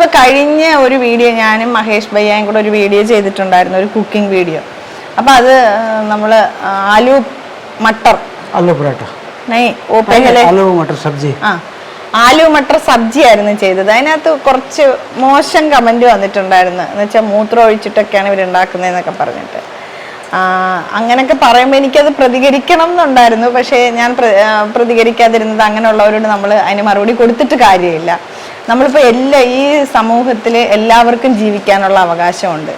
നമ്മളിപ്പോൾ കഴിഞ്ഞ ഒരു വീഡിയോ ഞാനും മഹേഷ് ഭയ്യയും കൂടെ ഒരു വീഡിയോ ചെയ്തിട്ടുണ്ടായിരുന്നു, ഒരു കുക്കിംഗ് വീഡിയോ. അപ്പോൾ അത് നമ്മൾ ആലു മട്ടർ आलू पराठा नहीं वो पहले आलू मटर सब्जी ആലു മട്ടർ സബ്ജി ആയിരുന്നു ചെയ്തത്. അതിനകത്ത് കുറച്ച് മോശം കമൻറ്റ് വന്നിട്ടുണ്ടായിരുന്നു. എന്ന് വെച്ചാൽ മൂത്രം ഒഴിച്ചിട്ടൊക്കെയാണ് ഇവരുണ്ടാക്കുന്നതെന്നൊക്കെ പറഞ്ഞിട്ട്. അങ്ങനെയൊക്കെ പറയുമ്പോൾ എനിക്കത് പ്രതികരിക്കണം എന്നുണ്ടായിരുന്നു. പക്ഷേ ഞാൻ പ്രതികരിക്കാതിരുന്നത് അങ്ങനെയുള്ളവരോട് നമ്മൾ അതിന് മറുപടി കൊടുത്തിട്ട് കാര്യമില്ല. നമ്മളിപ്പോൾ ഈ സമൂഹത്തിൽ എല്ലാവർക്കും ജീവിക്കാനുള്ള അവകാശമുണ്ട്.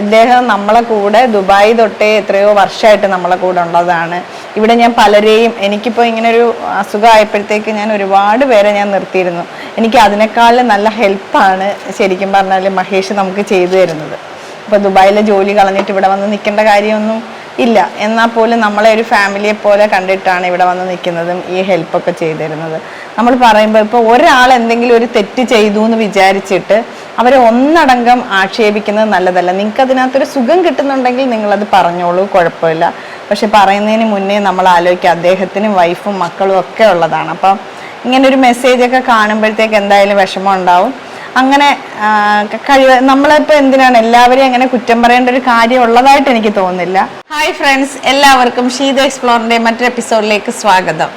ഇദ്ദേഹം നമ്മളെ കൂടെ ദുബായ് തൊട്ടേ എത്രയോ വർഷമായിട്ട് നമ്മളെ കൂടെ ഉള്ളതാണ്. ഇവിടെ ഞാൻ പലരെയും, എനിക്കിപ്പോൾ ഇങ്ങനൊരു അസുഖമായപ്പോഴത്തേക്ക് ഞാൻ ഒരുപാട് പേരെ ഞാൻ നിർത്തിയിരുന്നു. എനിക്ക് അതിനേക്കാളും നല്ല ഹെൽപ്പാണ് ശരിക്കും പറഞ്ഞാൽ മഹേഷ് നമുക്ക് ചെയ്തു തരുന്നത്. ഇപ്പോൾ ദുബായിലെ ജോലി കളഞ്ഞിട്ട് ഇവിടെ വന്ന് നിൽക്കേണ്ട കാര്യമൊന്നും ഇല്ല. എന്നാൽ പോലും നമ്മളെ ഒരു ഫാമിലിയെ പോലെ കണ്ടിട്ടാണ് ഇവിടെ വന്ന് നിൽക്കുന്നതും ഈ ഹെൽപ്പൊക്കെ ചെയ്തു തരുന്നത്. നമ്മൾ പറയുമ്പോൾ ഇപ്പോൾ ഒരാൾ എന്തെങ്കിലും ഒരു തെറ്റ് ചെയ്തു എന്ന് വിചാരിച്ചിട്ട് അവരെ ഒന്നടങ്കം ആക്ഷേപിക്കുന്നത് നല്ലതല്ല. നിങ്ങൾക്ക് അതിനകത്തൊരു സുഖം കിട്ടുന്നുണ്ടെങ്കിൽ നിങ്ങളത് പറഞ്ഞോളൂ, കുഴപ്പമില്ല. പക്ഷെ പറയുന്നതിന് മുന്നേ നമ്മൾ ആലോചിക്കുക, അദ്ദേഹത്തിനും വൈഫും മക്കളും ഒക്കെ ഉള്ളതാണ്. അപ്പം ഇങ്ങനൊരു മെസ്സേജൊക്കെ കാണുമ്പോഴത്തേക്ക് എന്തായാലും വിഷമം ഉണ്ടാവും. അങ്ങനെ നമ്മളിപ്പോൾ എന്തിനാണ് എല്ലാവരെയും അങ്ങനെ കുറ്റം പറയേണ്ട ഒരു കാര്യം ഉള്ളതായിട്ട് എനിക്ക് തോന്നുന്നില്ല. ഹായ് ഫ്രണ്ട്സ്, എല്ലാവർക്കും ഷീത എക്സ്പ്ലോറിന്റെ മറ്റൊരു എപ്പിസോഡിലേക്ക് സ്വാഗതം.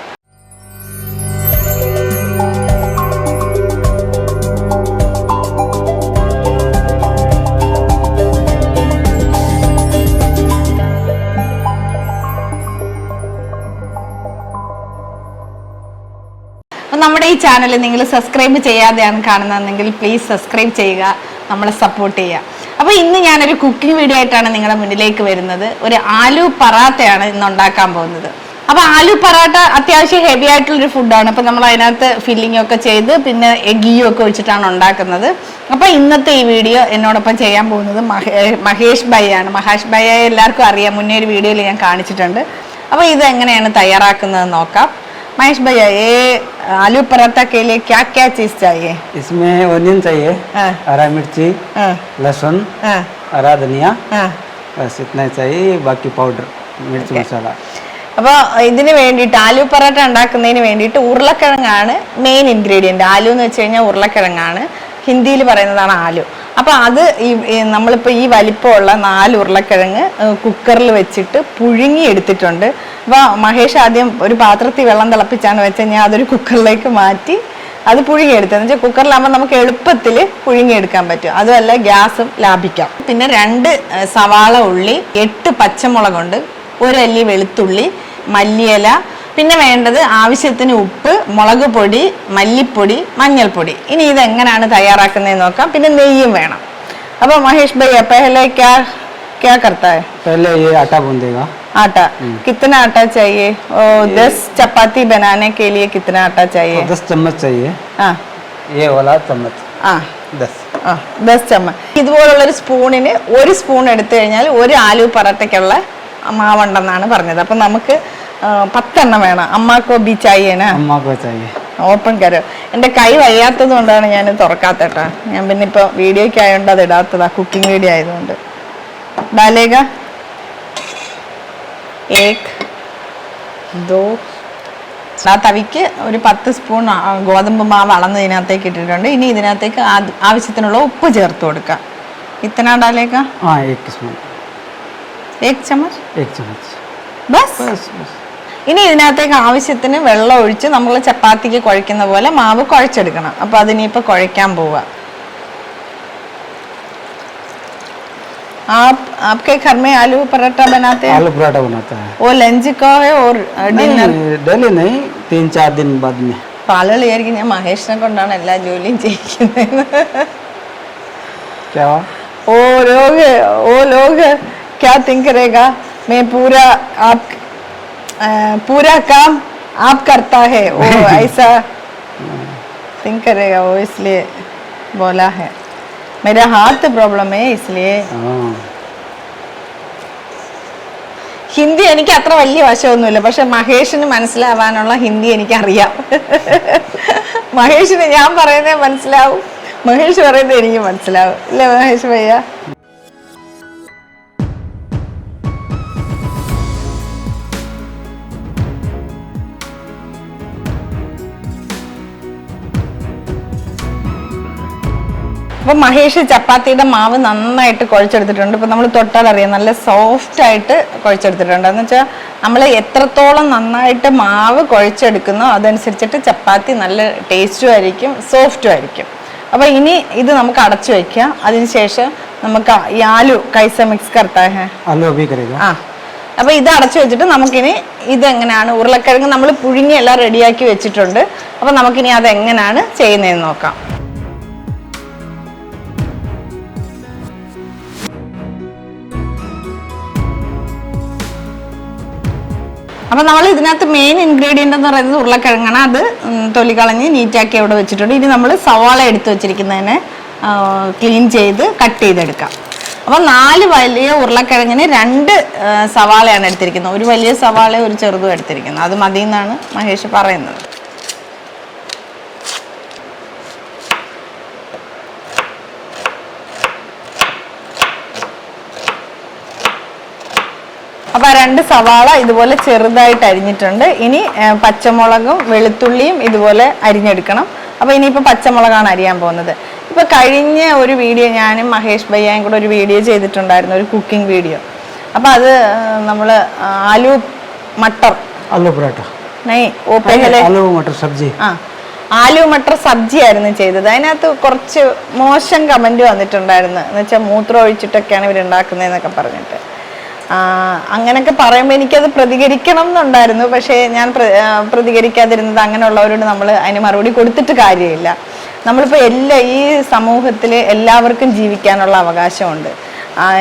നമ്മുടെ ഈ ചാനൽ നിങ്ങൾ സബ്സ്ക്രൈബ് ചെയ്യാതെയാണ് കാണുന്നതെങ്കിൽ പ്ലീസ് സബ്സ്ക്രൈബ് ചെയ്യുക, നമ്മളെ സപ്പോർട്ട് ചെയ്യുക. അപ്പോൾ ഇന്ന് ഞാനൊരു കുക്കിംഗ് വീഡിയോ ആയിട്ടാണ് നിങ്ങളുടെ മുന്നിലേക്ക് വരുന്നത്. ഒരു ആലു പറാത്തയാണ് ഇന്ന് ഉണ്ടാക്കാൻ പോകുന്നത്. അപ്പോൾ ആലു പറാട്ട അത്യാവശ്യം ഹെവി ആയിട്ടുള്ളൊരു ഫുഡാണ്. അപ്പോൾ നമ്മൾ അതിനകത്ത് ഫില്ലിംഗ് ഒക്കെ ചെയ്ത് പിന്നെ ഗീയും ഒക്കെ ഒഴിച്ചിട്ടാണ് ഉണ്ടാക്കുന്നത്. അപ്പോൾ ഇന്നത്തെ ഈ വീഡിയോ എന്നോടൊപ്പം ചെയ്യാൻ പോകുന്നത് മഹേഷ് ഭയ്യാണ്. മഹേഷ് ഭയ്യയെ എല്ലാവർക്കും അറിയാം, മുന്നേ ഒരു വീഡിയോയിൽ ഞാൻ കാണിച്ചിട്ടുണ്ട്. അപ്പോൾ ഇത് എങ്ങനെയാണ് തയ്യാറാക്കുന്നത് നോക്കാം. महेश भैया, ये आलू पराठा के लिए क्या क्या चीज चाहिए? इसमें ओनियन चाहिए, हरा मिर्ची, लहसुन, हरा धनिया, बस इतना चाहिए. बाकी पाउडर मिर्च मसाला. അപ്പോൾ ഇതിന് വേണ്ടിയിട്ട് ആലു പറാട്ട ഉണ്ടാക്കുന്നതിന് വേണ്ടിയിട്ട് ഉരുളക്കിഴങ്ങാണ് മെയിൻ ഇൻഗ്രീഡിയൻറ്റ്. ആലു എന്ന് വെച്ച് കഴിഞ്ഞാൽ ഉരുളക്കിഴങ്ങാണ്, ഹിന്ദിയിൽ പറയുന്നതാണ് ആലു. അപ്പോൾ അത് നമ്മളിപ്പോൾ ഈ വലിപ്പമുള്ള 4 ഉരുളക്കിഴങ്ങ് കുക്കറിൽ വെച്ചിട്ട് പുഴുങ്ങി എടുത്തിട്ടുണ്ട്. അപ്പോൾ മഹേഷ് ആദ്യം ഒരു പാത്രത്തിൽ വെള്ളം തിളപ്പിച്ചാണ് വെച്ചാൽ ഞാൻ അതൊരു കുക്കറിലേക്ക് മാറ്റി അത് പുഴുങ്ങിയെടുത്തത്. എന്ന് വെച്ചാൽ കുക്കറിലാകുമ്പോൾ നമുക്ക് എളുപ്പത്തിൽ പുഴുങ്ങിയെടുക്കാൻ പറ്റും, അതുമല്ല ഗ്യാസും ലാഭിക്കാം. പിന്നെ 2 സവാള ഉള്ളി, 8 പച്ചമുളകുണ്ട്, 1 അല്ലി വെളുത്തുള്ളി, മല്ലിയില, പിന്നെ വേണ്ടത് ആവശ്യത്തിന് ഉപ്പ്, മുളക് പൊടി, മല്ലിപ്പൊടി, മഞ്ഞൾപ്പൊടി. ഇനി ഇതെങ്ങനെയാണ് തയ്യാറാക്കുന്നതെന്ന് നോക്കാം. പിന്നെ നെയ്യും വേണം. അപ്പോൾ മഹേഷ് ഭയ്യ पहले क्या करता है? पहले ये आटा गूंदेगा. आटा कितना आटा चाहिए? 10 चपाती बनाने के लिए कितना आटा चाहिए? 10 चम्मच चाहिए. ये वाला चम्मच 10 ചമ്മച്ച്. ഇതുപോലുള്ളൊരു സ്പൂണിന് 1 സ്പൂൺ എടുത്തു കഴിഞ്ഞാൽ ഒരു ആലു പറാട്ടയ്ക്കുള്ള മാവുണ്ടെന്നാണ് പറഞ്ഞത്. അപ്പം നമുക്ക് 10 എണ്ണം വേണം. അമ്മാക്കോ ബി ചായന ഓപ്പൺ കരോ. എൻ്റെ കൈ വയ്യാത്തത് കൊണ്ടാണ് ഞാൻ തുറക്കാത്തട്ടാ. ഞാൻ പിന്നെ ഇപ്പോൾ വീഡിയോയ്ക്ക് ആയതുകൊണ്ട് അത് ഇടാത്തതാ, കുക്കിംഗ് വീഡിയോ ആയതുകൊണ്ട്. ഡാലേഗ 1 2. ആ തവിക്ക് ഒരു 10 സ്പൂൺ ഗോതമ്പ് മാവ് അളന്ന് ഇതിനകത്തേക്ക് ഇട്ടിട്ടുണ്ട്. ഇനി ഇതിനകത്തേക്ക് ആവശ്യത്തിനുള്ള ഉപ്പ് ചേർത്ത് കൊടുക്കാം. ഇത്തന ഡാലേഗ 1 ചമ്മച്ച് ബസ്. ഇനി ഇതിനകത്തേക്ക് ആവശ്യത്തിന് വെള്ളം ഒഴിച്ച് നമ്മൾ ചപ്പാത്തിക്ക് കുഴയ്ക്കുന്ന പോലെ മാവ് കുഴച്ചെടുക്കണം. അപ്പോൾ അതിനിപ്പോൾ കുഴയ്ക്കാൻ പോവുക. आपके घर में आलू पराठा बनाते हैं? आलू पराठा बनाता है. वो लंच का है और डिनर? डेली नहीं, 3-4 दिन बाद में. പാലുകൾ വിചാരിക്കും ഞാൻ മഹേഷിനെ കൊണ്ടാണ് എല്ലാ ജോലിയും ചെയ്യിക്കുന്നത്. क्या वो लोग क्या थिंक करेगा? मैं पूरा काम आप करता है, वो ऐसा थिंक करेगा. वो इसलिए बोला है. मेरा हाथ प्रॉब्लम है इसलिए. ഹിന്ദി എനിക്ക് അത്ര വലിയ വശമൊന്നുമില്ല, പക്ഷെ മഹേഷിന് മനസ്സിലാവാനുള്ള ഹിന്ദി എനിക്കറിയാം. മഹേഷിന് ഞാൻ പറയുന്നത് മനസ്സിലാവും, മഹേഷ് പറയുന്നത് എനിക്ക് മനസ്സിലാവും. അല്ലേ മഹേഷ് ഭയ്യ? അപ്പൊ മഹേഷ് ചപ്പാത്തിയുടെ മാവ് നന്നായിട്ട് കുഴച്ചെടുത്തിട്ടുണ്ട്. ഇപ്പൊ നമ്മൾ തൊട്ടാൽ അറിയാം നല്ല സോഫ്റ്റ് ആയിട്ട് കുഴച്ചെടുത്തിട്ടുണ്ട്. എന്ന് വെച്ചാൽ നമ്മൾ എത്രത്തോളം നന്നായിട്ട് മാവ് കുഴച്ചെടുക്കുന്നോ അതനുസരിച്ചിട്ട് ചപ്പാത്തി നല്ല ടേസ്റ്റും ആയിരിക്കും, സോഫ്റ്റും ആയിരിക്കും. അപ്പൊ ഇനി ഇത് നമുക്ക് അടച്ചു വെക്കാം. അതിനുശേഷം നമുക്ക് ഈ ആലു കൈസ മിക്സ് കർത്താ ഹേ ആ, അപ്പൊ ഇത് അടച്ചു വെച്ചിട്ട് നമുക്കിനി ഇതെങ്ങനെയാണ് ഉരുളക്കിഴങ്ങ് നമ്മൾ പുഴുങ്ങി എല്ലാം റെഡിയാക്കി വെച്ചിട്ടുണ്ട്. അപ്പൊ നമുക്കിനി അതെങ്ങനെയാണ് ചെയ്യുന്നതെന്ന് നോക്കാം. അപ്പൊ നമ്മൾ ഇതിനകത്ത് മെയിൻ ഇൻഗ്രീഡിയന്റ് എന്ന് പറയുന്നത് ഉരുളക്കിഴങ്ങാണ്. അത് തൊലി കളഞ്ഞ് നീറ്റാക്കി അവിടെ വെച്ചിട്ടുണ്ട്. ഇനി നമ്മൾ സവാള എടുത്തു വെച്ചിരിക്കുന്നതിനെ ക്ലീൻ ചെയ്ത് കട്ട് ചെയ്തെടുക്കാം. അപ്പൊ 4 വലിയ ഉരുളക്കിഴങ്ങിന് 2 സവാളയാണ് എടുത്തിരിക്കുന്നത്. ഒരു വലിയ സവാള ഒരു ചെറുതും എടുത്തിരിക്കുന്നത്. അത് മതി എന്നാണ് മഹേഷ് പറയുന്നത്. അപ്പൊ 2 സവാള ഇതുപോലെ ചെറുതായിട്ട് അരിഞ്ഞിട്ടുണ്ട്. ഇനി പച്ചമുളകും വെളുത്തുള്ളിയും ഇതുപോലെ അരിഞ്ഞെടുക്കണം. അപ്പൊ ഇനിയിപ്പോ പച്ചമുളകാണ് അരിയാൻ പോകുന്നത്. ഇപ്പൊ കഴിഞ്ഞ ഒരു വീഡിയോ ഞാനും മഹേഷ് ഭയ്യയും കൂടെ ഒരു വീഡിയോ ചെയ്തിട്ടുണ്ടായിരുന്നു, ഒരു കുക്കിംഗ് വീഡിയോ. അപ്പൊ അത് നമ്മള് ആലു മട്ടർ आलू पराठा आलू मटर सब्जी ആലു മട്ടർ സബ്ജി ആയിരുന്നു ചെയ്തത്. അതിനകത്ത് കുറച്ച് മോശം കമന്റ് വന്നിട്ടുണ്ടായിരുന്നു. എന്ന് വെച്ചാൽ മൂത്രം ഒഴിച്ചിട്ടൊക്കെയാണ് ഇവരുണ്ടാക്കുന്നതെന്നൊക്കെ പറഞ്ഞിട്ട്. അങ്ങനെയൊക്കെ പറയുമ്പോൾ എനിക്കത് പ്രതികരിക്കണം എന്നുണ്ടായിരുന്നു. പക്ഷേ ഞാൻ പ്രതികരിക്കാതിരുന്നത് അങ്ങനെയുള്ളവരോട് നമ്മൾ അതിന് മറുപടി കൊടുത്തിട്ട് കാര്യമില്ല. നമ്മളിപ്പോൾ ഈ സമൂഹത്തിൽ എല്ലാവർക്കും ജീവിക്കാനുള്ള അവകാശമുണ്ട്.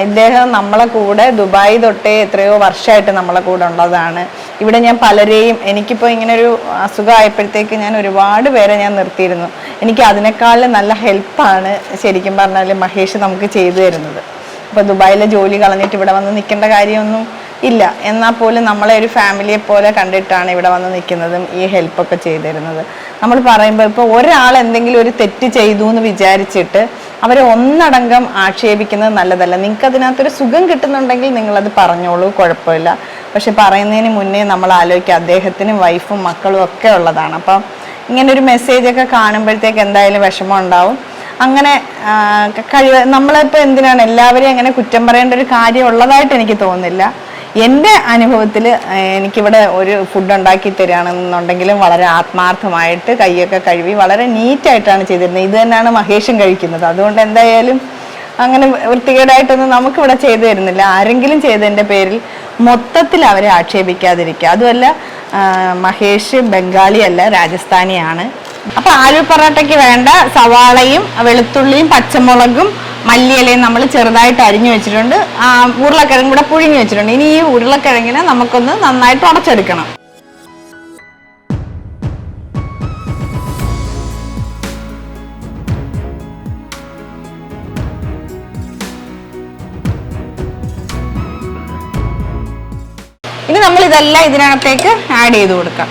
ഇദ്ദേഹം നമ്മളെ കൂടെ ദുബായ് തൊട്ടേ എത്രയോ വർഷമായിട്ട് നമ്മളെ കൂടെ ഉള്ളതാണ്. ഇവിടെ ഞാൻ പലരെയും, എനിക്കിപ്പോൾ ഇങ്ങനൊരു അസുഖമായപ്പോഴത്തേക്ക് ഞാൻ ഒരുപാട് പേരെ ഞാൻ നിർത്തിയിരുന്നു. എനിക്ക് അതിനേക്കാളും നല്ല ഹെൽപ്പാണ് ശരിക്കും പറഞ്ഞാൽ മഹേഷ് നമുക്ക് ചെയ്തു തരുന്നത്. അപ്പോൾ ദുബായിലെ ജോലി കളഞ്ഞിട്ട് ഇവിടെ വന്ന് നിൽക്കേണ്ട കാര്യമൊന്നും ഇല്ല. എന്നാൽ പോലും നമ്മളെ ഒരു ഫാമിലിയെ പോലെ കണ്ടിട്ടാണ് ഇവിടെ വന്ന് നിൽക്കുന്നതും ഈ ഹെൽപ്പൊക്കെ ചെയ്തു തരുന്നത്. നമ്മൾ പറയുമ്പോൾ ഇപ്പോൾ ഒരാൾ എന്തെങ്കിലും ഒരു തെറ്റ് ചെയ്തു എന്ന് വിചാരിച്ചിട്ട് അവരെ ഒന്നടങ്കം ആക്ഷേപിക്കുന്നത് നല്ലതല്ല. നിങ്ങൾക്ക് അതിനകത്തൊരു സുഖം കിട്ടുന്നുണ്ടെങ്കിൽ നിങ്ങളത് പറഞ്ഞോളൂ, കുഴപ്പമില്ല. പക്ഷെ പറയുന്നതിന് മുന്നേ നമ്മൾ ആലോചിക്കുക, അദ്ദേഹത്തിനും വൈഫും മക്കളും ഒക്കെ ഉള്ളതാണ്. അപ്പം ഇങ്ങനൊരു മെസ്സേജൊക്കെ കാണുമ്പോഴത്തേക്ക് എന്തായാലും വിഷമം ഉണ്ടാവും. അങ്ങനെ നമ്മളിപ്പോൾ എന്തിനാണ് എല്ലാവരെയും അങ്ങനെ കുറ്റം പറയേണ്ട ഒരു കാര്യം ഉള്ളതായിട്ട് എനിക്ക് തോന്നുന്നില്ല. എൻ്റെ അനുഭവത്തിൽ എനിക്കിവിടെ ഒരു ഫുഡ് ഉണ്ടാക്കി തരികയാണെന്നുണ്ടെങ്കിലും വളരെ ആത്മാർത്ഥമായിട്ട് കൈയൊക്കെ കഴുകി വളരെ നീറ്റായിട്ടാണ് ചെയ്തിരുന്നത്. ഇത് തന്നെയാണ് മഹേഷും കഴിക്കുന്നത്. അതുകൊണ്ട് എന്തായാലും അങ്ങനെ വൃത്തികേടായിട്ടൊന്നും നമുക്കിവിടെ ചെയ്തു തരുന്നില്ല. ആരെങ്കിലും ചെയ്തതിൻ്റെ പേരിൽ മൊത്തത്തിൽ അവരെ ആക്ഷേപിക്കാതിരിക്കുക. അതുമല്ല, മഹേഷ് ബംഗാളിയല്ല, രാജസ്ഥാനിയാണ്. അപ്പൊ ആലു പൊറോട്ടയ്ക്ക് വേണ്ട സവാളയും വെളുത്തുള്ളിയും പച്ചമുളകും മല്ലിയിലയും നമ്മൾ ചെറുതായിട്ട് അരിഞ്ഞു വെച്ചിട്ടുണ്ട്. ഉരുളക്കിഴങ്ങ് കൂടെ പുഴുങ്ങി വെച്ചിട്ടുണ്ട്. ഇനി ഈ ഉരുളക്കിഴങ്ങിനെ നമുക്കൊന്ന് നന്നായിട്ട് ഉടച്ചെടുക്കണം. ഇനി നമ്മൾ ഇതെല്ലാം ഇതിനകത്തേക്ക് ആഡ് ചെയ്ത് കൊടുക്കാം.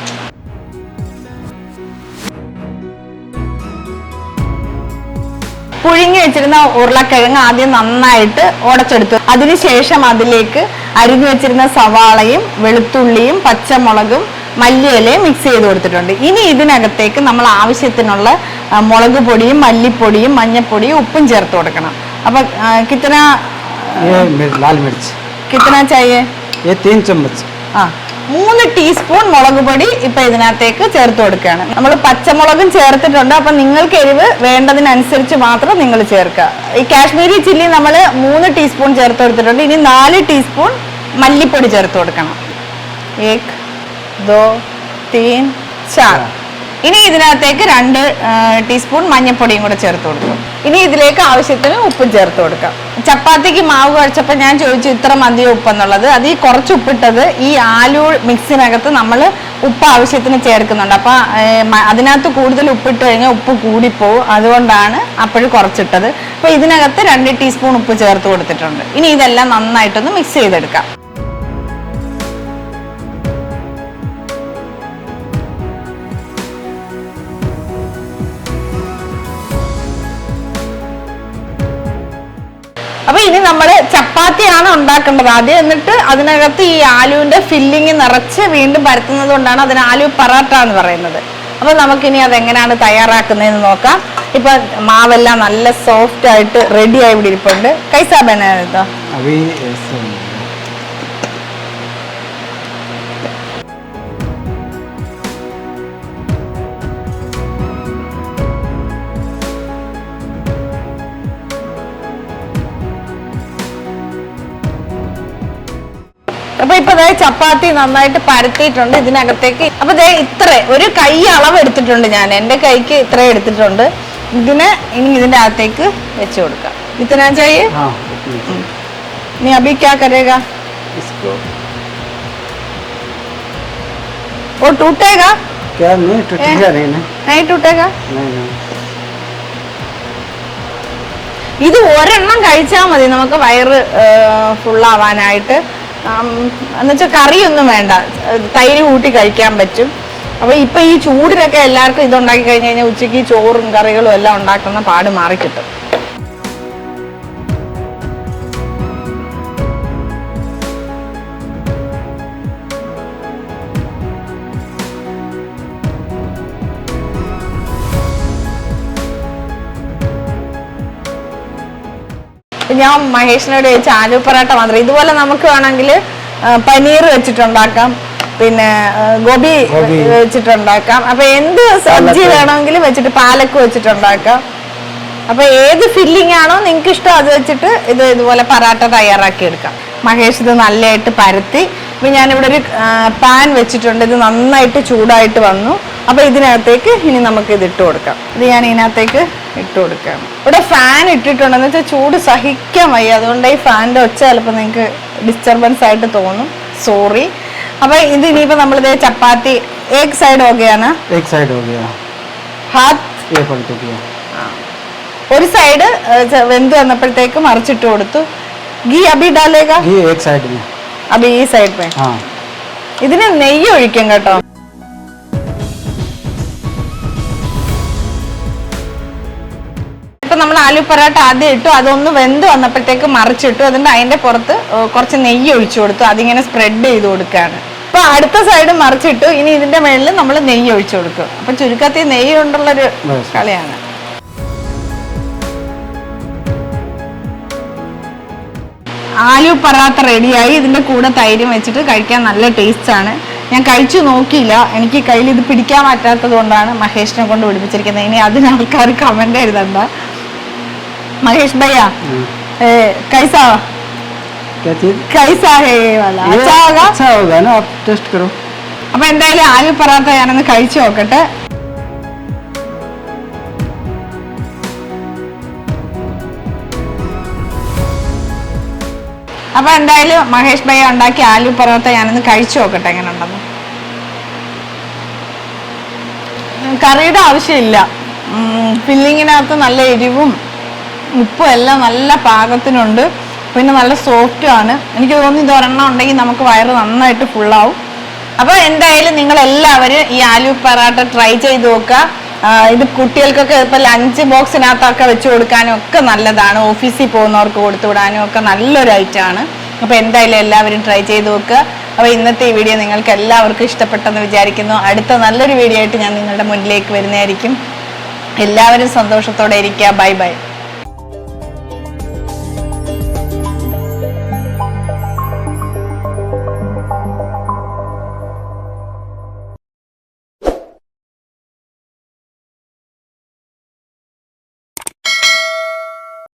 പുഴുങ്ങി വെച്ചിരുന്ന ഉരുളക്കിഴങ്ങ് ആദ്യം നന്നായിട്ട് ഉടച്ചെടുത്തു. അതിനുശേഷം അതിലേക്ക് അരിഞ്ഞു വെച്ചിരുന്ന സവാളയും വെളുത്തുള്ളിയും പച്ചമുളകും മല്ലിയിലയും മിക്സ് ചെയ്ത് കൊടുത്തിട്ടുണ്ട്. ഇനി ഇതിനകത്തേക്ക് നമ്മൾ ആവശ്യത്തിനുള്ള മുളക് പൊടിയും മല്ലിപ്പൊടിയും മഞ്ഞപ്പൊടിയും ഉപ്പും ചേർത്ത് കൊടുക്കണം. അപ്പൊ കിത്തന लाल मिर्च कितना चाहिए? ये 3 चम्मच 3 ടീസ്പൂൺ മുളക് പൊടി ഇപ്പൊ ഇതിനകത്തേക്ക് ചേർത്ത് കൊടുക്കുകയാണ്. നമ്മൾ പച്ചമുളകും ചേർത്തിട്ടുണ്ട്. അപ്പൊ നിങ്ങൾക്ക് എരിവ് വേണ്ടതിനനുസരിച്ച് മാത്രം നിങ്ങൾ ചേർക്കുക. ഈ കാശ്മീരി ചില്ലി നമ്മൾ 3 ടീസ്പൂൺ ചേർത്ത് കൊടുത്തിട്ടുണ്ട്. ഇനി 4 ടീസ്പൂൺ മല്ലിപ്പൊടി ചേർത്ത് കൊടുക്കണം. 1 2 3 4. ഇനി ഇതിനകത്തേക്ക് 2 ടീസ്പൂൺ മഞ്ഞൾപ്പൊടിയും കൂടെ ചേർത്ത് കൊടുക്കും. ഇനി ഇതിലേക്ക് ആവശ്യത്തിന് ഉപ്പും ചേർത്ത് കൊടുക്കാം. ചപ്പാത്തിക്ക് മാവ് കുഴച്ചപ്പോൾ ഞാൻ ചോദിച്ചു ഇത്ര മതിയോ ഉപ്പെന്നുള്ളത്. അത് ഈ കുറച്ച് ഉപ്പിട്ടത് ഈ ആലു മിക്സിനകത്ത് നമ്മൾ ഉപ്പ് ആവശ്യത്തിന് ചേർക്കുന്നുണ്ട്. അപ്പം അതിനകത്ത് കൂടുതൽ ഉപ്പിട്ട് കഴിഞ്ഞാൽ ഉപ്പ് കൂടിപ്പോവും. അതുകൊണ്ടാണ് അപ്പോഴും കുറച്ചിട്ടത്. അപ്പോൾ ഇതിനകത്ത് 2 ടീസ്പൂൺ ഉപ്പ് ചേർത്ത് കൊടുത്തിട്ടുണ്ട്. ഇനി ഇതെല്ലാം നന്നായിട്ടൊന്ന് മിക്സ് ചെയ്തെടുക്കാം. അപ്പൊ ഇനി നമ്മൾ ചപ്പാത്തിയാണ് ഉണ്ടാക്കേണ്ടത് ആദ്യം. എന്നിട്ട് അതിനകത്ത് ഈ ആലുവിന്റെ ഫില്ലിങ് നിറച്ച് വീണ്ടും പരത്തുന്നത് കൊണ്ടാണ് അതിന് ആലു പറാട്ട എന്ന് പറയുന്നത്. അപ്പൊ നമുക്കിനി അതെങ്ങനെയാണ് തയ്യാറാക്കുന്നതെന്ന് നോക്കാം. ഇപ്പൊ മാവെല്ലാം നല്ല സോഫ്റ്റ് ആയിട്ട് റെഡി ആയി ഇവിടെ ഇരിപ്പുണ്ട്. കൈസാ ബനാനാ? अभी ऐसे അപ്പൊ ഇപ്പൊ ചപ്പാത്തി നന്നായിട്ട് പരത്തിയിട്ടുണ്ട് ഇതിനകത്തേക്ക്. അപ്പൊ ഇത്ര ഒരു കൈ അളവ് എടുത്തിട്ടുണ്ട് ഞാൻ, എന്റെ കൈക്ക് ഇത്ര എടുത്തിട്ടുണ്ട്. ഇതിനെ ഇനി ഇതിന്റെ അകത്തേക്ക് വെച്ച് കൊടുക്കാം. ഇतना चाहिए? हाँ, नहीं अभी क्या करेगा? इसको वो टूटेगा क्या? नहीं टूटेगा, नहीं टूटेगा. नहीं. ഇത് ഒരെണ്ണം കഴിച്ചാൽ മതി നമുക്ക് വയറ് ഫുള്ളാവാനായിട്ട്. എന്നുവെച്ചാൽ കറിയൊന്നും വേണ്ട, തൈര് കൂട്ടി കഴിക്കാൻ പറ്റും. അപ്പൊ ഇപ്പൊ ഈ ചൂടിനൊക്കെ എല്ലാവർക്കും ഇതുണ്ടാക്കി കഴിഞ്ഞ് കഴിഞ്ഞാൽ ഉച്ചയ്ക്ക് ചോറും കറികളും എല്ലാം ഉണ്ടാക്കുന്ന പാട് മാറിക്കിട്ടും. ഞാൻ മഹേഷിനോട് ചോദിച്ച ആലു പൊറാട്ട മാത്രം. ഇതുപോലെ നമുക്ക് വേണമെങ്കിൽ പനീർ വെച്ചിട്ടുണ്ടാക്കാം, പിന്നെ ഗോബി വെച്ചിട്ടുണ്ടാക്കാം. അപ്പൊ എന്ത് സബ്ജി വേണമെങ്കിലും വെച്ചിട്ട്, പാലക്ക് വെച്ചിട്ടുണ്ടാക്കാം. അപ്പൊ ഏത് ഫില്ലിംഗ് ആണോ നിങ്ങൾക്ക് ഇഷ്ടം അത് വെച്ചിട്ട് ഇതുപോലെ പറാട്ട തയ്യാറാക്കി എടുക്കാം. മഹേഷ് ഇത് നല്ലതായിട്ട് പരത്തി. അപ്പൊ ഞാനിവിടെ ഒരു പാൻ വെച്ചിട്ടുണ്ട്. ഇത് നന്നായിട്ട് ചൂടായിട്ട് വന്നു. അപ്പൊ ഇതിനകത്തേക്ക് ഇനി നമുക്ക് ഇത് ഇട്ട് കൊടുക്കാം. ഇത് ഞാൻ ഇതിനകത്തേക്ക് ഇട്ട് കൊടുക്കാം. ഇവിടെ ഫാൻ ഇട്ടിട്ടുണ്ടെന്ന് വെച്ചാൽ ചൂട് സഹിക്കാൻ വയ്യ, അതുകൊണ്ട് ഈ ഫാനിന്റെ ഒച്ച ചിലപ്പോൾ നിങ്ങൾക്ക് ഡിസ്റ്റർബൻസ് ആയിട്ട് തോന്നും, സോറി. അപ്പൊ ഇത് ഇനിയിപ്പോ നമ്മളിത് ചപ്പാത്തി ഏക് സൈഡ് हो गया ना? एक साइड हो गया, हाथ ये पलट गया. ഒരു സൈഡ് വെന്ത് വന്നപ്പോഴത്തേക്ക് മറിച്ചിട്ട് കൊടുത്തു. ഗീ അബി ഡാലേഗാ? घी एक साइड में. അബി ഈ സൈഡ് में. हाँ, ഇതിന് നെയ്യ് ഒഴിക്കും കേട്ടോ. ഇപ്പൊ നമ്മൾ ആലു പൊറാട്ട ആദ്യം ഇട്ടു, അതൊന്ന് വെന്ത് വന്നപ്പോഴത്തേക്ക് മറിച്ചിട്ടു. അതിന്റെ പുറത്ത് കുറച്ച് നെയ്യ് ഒഴിച്ചു കൊടുത്തു. അതിങ്ങനെ സ്പ്രെഡ് ചെയ്ത് കൊടുക്കുകയാണ്. അപ്പൊ അടുത്ത സൈഡ് മറിച്ചിട്ടു. ഇനി ഇതിന്റെ മേളിൽ നമ്മൾ നെയ്യ് ഒഴിച്ചു കൊടുക്കും. അപ്പൊ ചുരുക്കത്തിൽ നെയ്യ് കൊണ്ടുള്ളൊരു കളിയാണ്. ആലു പൊറാട്ട റെഡിയായി. ഇതിന്റെ കൂടെ തൈരും വെച്ചിട്ട് കഴിക്കാൻ നല്ല ടേസ്റ്റ് ആണ്. ഞാൻ കഴിച്ചു നോക്കിയില്ല, എനിക്ക് കയ്യിൽ ഇത് പിടിക്കാൻ പറ്റാത്തത് കൊണ്ടാണ് മഹേഷിനെ കൊണ്ട് പിടിപ്പിച്ചിരിക്കുന്നത്. ഇനി അതിന് ആൾക്കാർ കമന്റ് എഴുതണ്ട. മഹേഷ് ഭയ്യ कैसा क्या चीज? कैसा है ये वाला? अच्छा होगा? अच्छा होगा ना, आप टेस्ट करो. അപ്പൊ എന്തായാലും ആലു പൊറാട്ട ഞാനൊന്ന് കഴിച്ചു നോക്കട്ടെ. അപ്പൊ എന്തായാലും മഹേഷ് ഭയ്യ ഉണ്ടാക്കി ആലു പൊറോട്ട ഞാനൊന്ന് കഴിച്ചു നോക്കട്ടെ എങ്ങനെ ഉണ്ടെന്ന്. കറിയുടെ ആവശ്യമില്ല. ഫില്ലിങ്ങിനകത്ത് നല്ല എരിവും ഉപ്പും എല്ലാം നല്ല പാകത്തിനുണ്ട്. പിന്നെ നല്ല സോഫ്റ്റും ആണ്. എനിക്ക് തോന്നുന്നു ഇത് ഒരെണ്ണം ഉണ്ടെങ്കിൽ നമുക്ക് വയറ് നന്നായിട്ട് ഫുള്ളാവും. അപ്പൊ എന്തായാലും നിങ്ങൾ എല്ലാവരും ഈ ആലു പൊറാട്ട ട്രൈ ചെയ്ത് നോക്കുക. ഇത് കുട്ടികൾക്കൊക്കെ ഇപ്പൊ ലഞ്ച് ബോക്സിനകത്തൊക്കെ വെച്ച് കൊടുക്കാനും ഒക്കെ നല്ലതാണ്. ഓഫീസിൽ പോകുന്നവർക്ക് കൊടുത്തു വിടാനും ഒക്കെ നല്ലൊരു ഐറ്റമാണ്. അപ്പൊ എന്തായാലും എല്ലാവരും ട്രൈ ചെയ്ത് നോക്കുക. അപ്പൊ ഇന്നത്തെ ഈ വീഡിയോ നിങ്ങൾക്ക് എല്ലാവർക്കും ഇഷ്ടപ്പെട്ടെന്ന് വിചാരിക്കുന്നു. അടുത്ത നല്ലൊരു വീഡിയോ ആയിട്ട് ഞാൻ നിങ്ങളുടെ മുന്നിലേക്ക് വരുന്നതായിരിക്കും. എല്ലാവരും സന്തോഷത്തോടെ ഇരിക്കുക. Bye bye.